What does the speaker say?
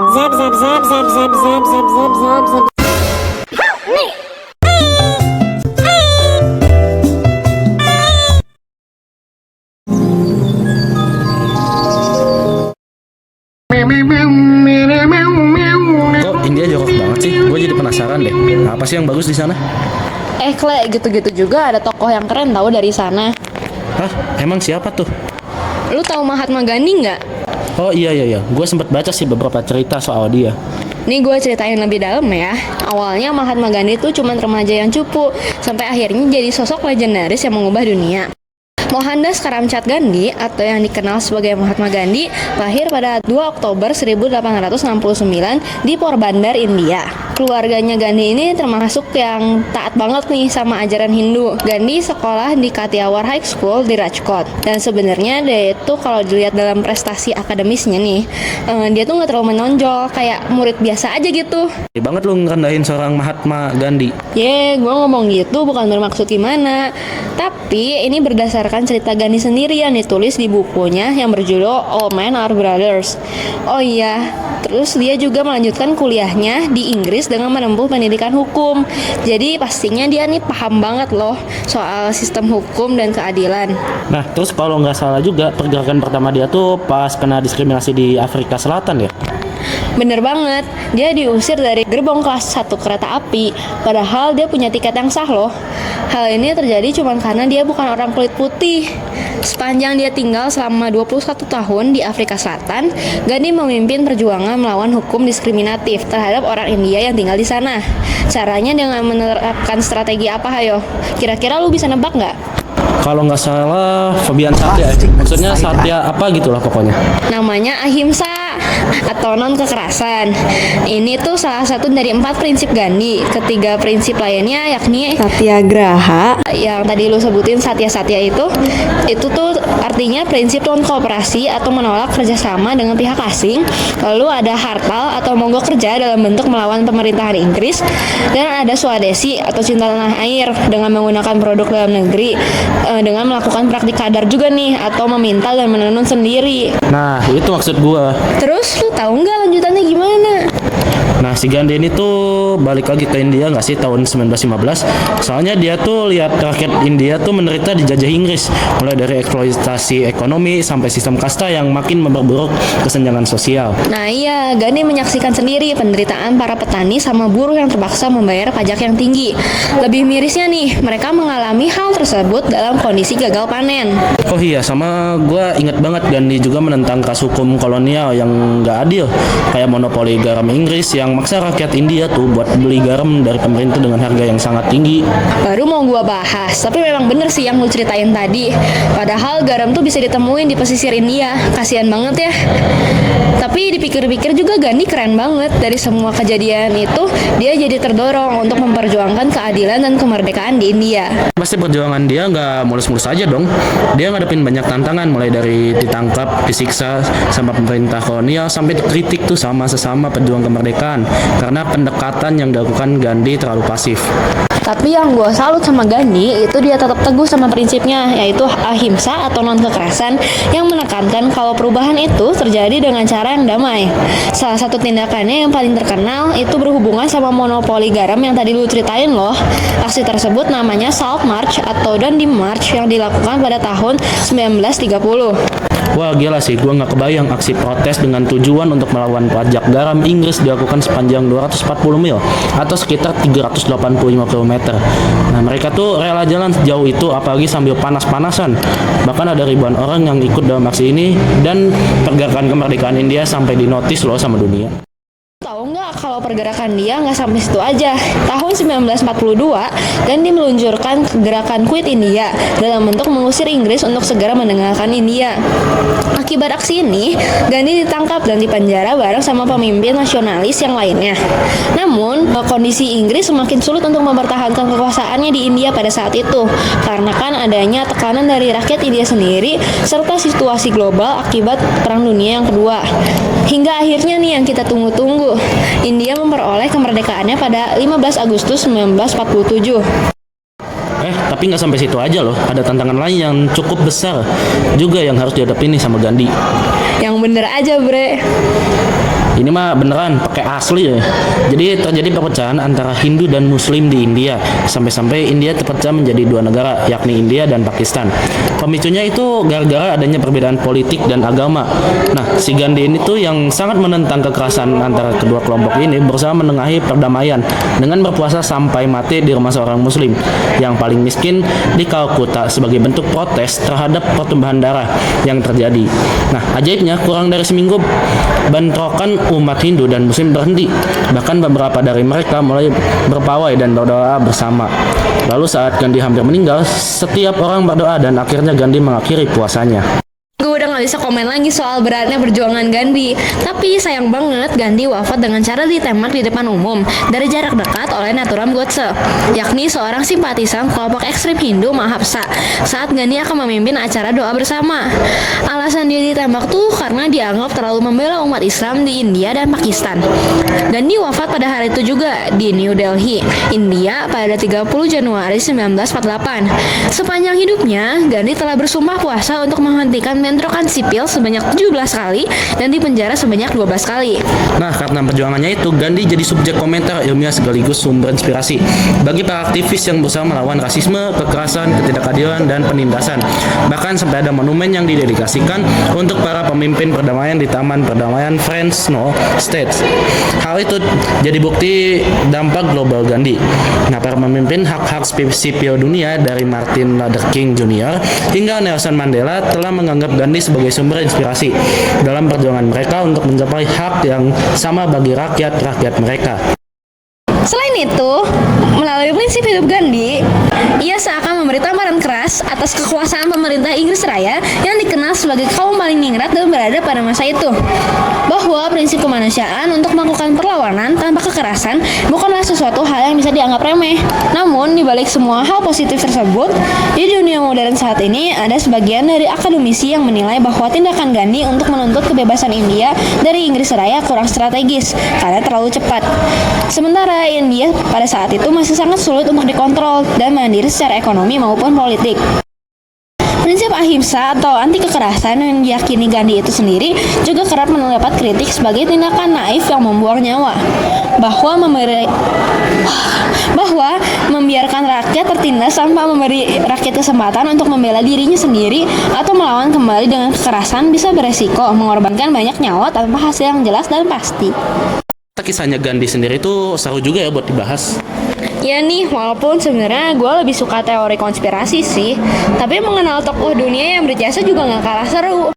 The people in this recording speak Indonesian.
Zap zap zap zap zap zap zap zap zap zap. Kok India jorok banget sih? Gue jadi penasaran deh. Apa sih yang bagus di sana? Kle, gitu-gitu juga ada tokoh yang keren tahu dari sana. Hah? Emang siapa tuh? Lu tahu Mahatma Gandhi nggak? Oh iya. Gue sempet baca sih beberapa cerita soal dia. Nih gue ceritain lebih dalam ya. Awalnya Mahatma Gandhi itu cuma remaja yang cupu, sampai akhirnya jadi sosok legendaris yang mengubah dunia. Mohandas Karamchand Gandhi atau yang dikenal sebagai Mahatma Gandhi lahir pada 2 Oktober 1869 di Porbandar, India. Keluarganya Gandhi ini termasuk yang taat banget nih sama ajaran Hindu. Gandhi sekolah di Kathiawar High School di Rajkot. Dan sebenarnya dia itu kalau dilihat dalam prestasi akademisnya nih, dia tuh nggak terlalu menonjol, kayak murid biasa aja gitu. Gede banget lu ngerendahin seorang Mahatma Gandhi. Gue ngomong gitu bukan bermaksud gimana. Tapi ini berdasarkan cerita Gandhi sendiri yang ditulis di bukunya yang berjudul All Men Are Brothers. Oh iya, terus dia juga melanjutkan kuliahnya di Inggris dengan menempuh pendidikan hukum. Jadi pastinya dia nih paham banget loh soal sistem hukum dan keadilan. Nah, terus kalau nggak salah juga pergerakan pertama dia tuh pas kena diskriminasi di Afrika Selatan ya? Bener banget, dia diusir dari gerbong kelas 1 kereta api, padahal dia punya tiket yang sah loh. Hal ini terjadi cuma karena dia bukan orang kulit putih. Sepanjang dia tinggal selama 21 tahun di Afrika Selatan, Gandhi memimpin perjuangan melawan hukum diskriminatif terhadap orang India yang tinggal di sana. Caranya dengan menerapkan strategi apa, hayo? Kira-kira lu bisa nebak nggak? Kalau nggak salah Fabian Satya, maksudnya Satya apa gitulah pokoknya. Namanya ahimsa atau non kekerasan. Ini tuh salah satu dari 4 prinsip Gandhi. Ketiga prinsip lainnya yakni Satyagraha, yang tadi lu sebutin Satya itu tuh artinya prinsip non kooperasi atau menolak kerjasama dengan pihak asing. Lalu ada Hartal atau mogok kerja dalam bentuk melawan pemerintahan Inggris, dan ada Swadesi atau cinta tanah air dengan menggunakan produk dalam negeri, dengan melakukan praktik kadar juga nih, atau meminta dan menenun sendiri. Nah, itu maksud gua. Terus lu tahu nggak lanjutannya gimana? Nah, si Gandhi ini tuh balik lagi ke India nggak sih tahun 1915? Soalnya dia tuh lihat rakyat India tuh menderita dijajah Inggris, mulai dari eksploitasi ekonomi sampai sistem kasta yang makin memperburuk kesenjangan sosial. Nah iya, Gandhi menyaksikan sendiri penderitaan para petani sama buruh yang terpaksa membayar pajak yang tinggi. Lebih mirisnya nih, mereka mengalami hal tersebut dalam kondisi gagal panen. Oh iya, sama gue inget banget Gandhi juga menentang keras hukum kolonial yang nggak adil, kayak monopoli garam Inggris yang maksa rakyat India tuh buat beli garam dari pemerintah dengan harga yang sangat tinggi. Baru mau gua bahas, tapi memang bener sih yang lu ceritain tadi. Padahal garam tuh bisa ditemuin di pesisir India. Kasian banget ya. Tapi dipikir-pikir juga Gandhi keren banget. Dari semua kejadian itu, dia jadi terdorong untuk memperjuangkan keadilan dan kemerdekaan di India. Pasti perjuangan dia nggak mulus-mulus aja dong. Dia ngadepin banyak tantangan, mulai dari ditangkap, disiksa sama pemerintah kolonial, sampai dikritik tuh sama sesama pejuang kemerdekaan karena pendekatan yang dilakukan Gandhi terlalu pasif. Tapi yang gue salut sama Gandhi itu dia tetap teguh sama prinsipnya, yaitu ahimsa atau non kekerasan, yang menekankan kalau perubahan itu terjadi dengan cara yang damai. Salah satu tindakannya yang paling terkenal itu berhubungan sama monopoli garam yang tadi lu ceritain loh. Aksi tersebut namanya Salt March atau Dandi March yang dilakukan pada tahun 1930. Wah gila sih, gue nggak kebayang aksi protes dengan tujuan untuk melawan pajak garam Inggris dilakukan sepanjang 240 mil atau sekitar 385 km. Nah mereka tuh rela jalan sejauh itu apalagi sambil panas-panasan. Bahkan ada ribuan orang yang ikut dalam aksi ini dan pergerakan kemerdekaan India sampai dinotis loh sama dunia. Tahu nggak kalau pergerakan dia nggak sampai situ aja. Tahun 1942, Gandhi meluncurkan gerakan Quit India dalam bentuk mengusir Inggris untuk segera meninggalkan India. Akibat aksi ini, Gandhi ditangkap dan dipenjara bareng sama pemimpin nasionalis yang lainnya. Namun, kondisi Inggris semakin sulit untuk mempertahankan kekuasaannya di India pada saat itu, karena kan adanya tekanan dari rakyat India sendiri serta situasi global akibat Perang Dunia yang Kedua. Hingga akhirnya nih yang kita tunggu-tunggu, India memperoleh kemerdekaannya pada 15 Agustus 1947. Tapi nggak sampai situ aja loh. Ada tantangan lain yang cukup besar juga yang harus dihadapi nih sama Gandhi. Yang bener aja, bre. Ini mah beneran pakai asli ya. Jadi terjadi perpecahan antara Hindu dan Muslim di India, sampai-sampai India terpecah menjadi dua negara, yakni India dan Pakistan. Pemicunya itu gara-gara adanya perbedaan politik dan agama. Nah, si Gandhi ini tuh yang sangat menentang kekerasan antara kedua kelompok ini berusaha menengahi perdamaian dengan berpuasa sampai mati di rumah seorang Muslim yang paling miskin di Kalkuta sebagai bentuk protes terhadap pertumpahan darah yang terjadi. Nah, ajaibnya kurang dari seminggu bentrokan umat Hindu dan Muslim berhenti. Bahkan beberapa dari mereka mulai berpawai dan berdoa bersama. Lalu saat Gandhi hampir meninggal, setiap orang berdoa dan akhirnya Gandhi mengakhiri puasanya. Gue udah gak bisa komen lagi soal beratnya perjuangan Gandhi. Tapi sayang banget Gandhi wafat dengan cara ditembak di depan umum dari jarak dekat oleh Nathuram Godse, yakni seorang simpatisan kelompok ekstrim Hindu Mahapsa saat Gandhi akan memimpin acara doa bersama. Alasan dia ditembak tuh karena dianggap terlalu membela umat Islam di India dan Pakistan. Gandhi wafat pada hari itu juga di New Delhi, India pada 30 Januari 1948. Sepanjang hidupnya, Gandhi telah bersumpah puasa untuk menghentikan bentrokan sipil sebanyak 17 kali dan dipenjara sebanyak 12 kali. Nah, karena perjuangannya itu, Gandhi jadi subjek komentar ilmiah sekaligus sumber inspirasi bagi para aktivis yang berusaha melawan rasisme, kekerasan, ketidakadilan, dan penindasan. Bahkan sampai ada monumen yang didedikasikan untuk para pemimpin perdamaian di Taman Perdamaian Fresno State. Hal itu jadi bukti dampak global Gandhi. Nah, para pemimpin hak-hak sipil dunia dari Martin Luther King Jr. hingga Nelson Mandela telah menganggap Gandhi sebagai sumber inspirasi dalam perjuangan mereka untuk mencapai hak yang sama bagi rakyat mereka. Selain itu, melalui prinsip hidup Gandhi, ia seakan memberi tamparan keras atas kekuasaan pemerintah Inggris Raya yang dikenal sebagai kaum paling ningrat dan berada pada masa itu. Bahwa prinsip kemanusiaan untuk melakukan perlawanan tanpa kekerasan bukanlah sesuatu hal yang bisa dianggap remeh. Namun, di balik semua hal positif tersebut, di dunia modern saat ini ada sebagian dari akademisi yang menilai bahwa tindakan Gandhi untuk menuntut kebebasan India dari Inggris Raya kurang strategis karena terlalu cepat. Sementara India pada saat itu masih sangat sulit untuk dikontrol dan mandiri secara ekonomi maupun politik. Prinsip ahimsa atau anti kekerasan yang diyakini Gandhi itu sendiri juga kerap mendapat kritik sebagai tindakan naif yang membuang nyawa. Bahwa membiarkan rakyat tertindas tanpa memberi rakyat kesempatan untuk membela dirinya sendiri atau melawan kembali dengan kekerasan bisa beresiko mengorbankan banyak nyawa tanpa hasil yang jelas dan pasti. Kisahnya Gandhi sendiri itu seru juga ya buat dibahas. Ya nih, walaupun sebenarnya gue lebih suka teori konspirasi sih, tapi mengenal tokoh dunia yang berjasa juga gak kalah seru.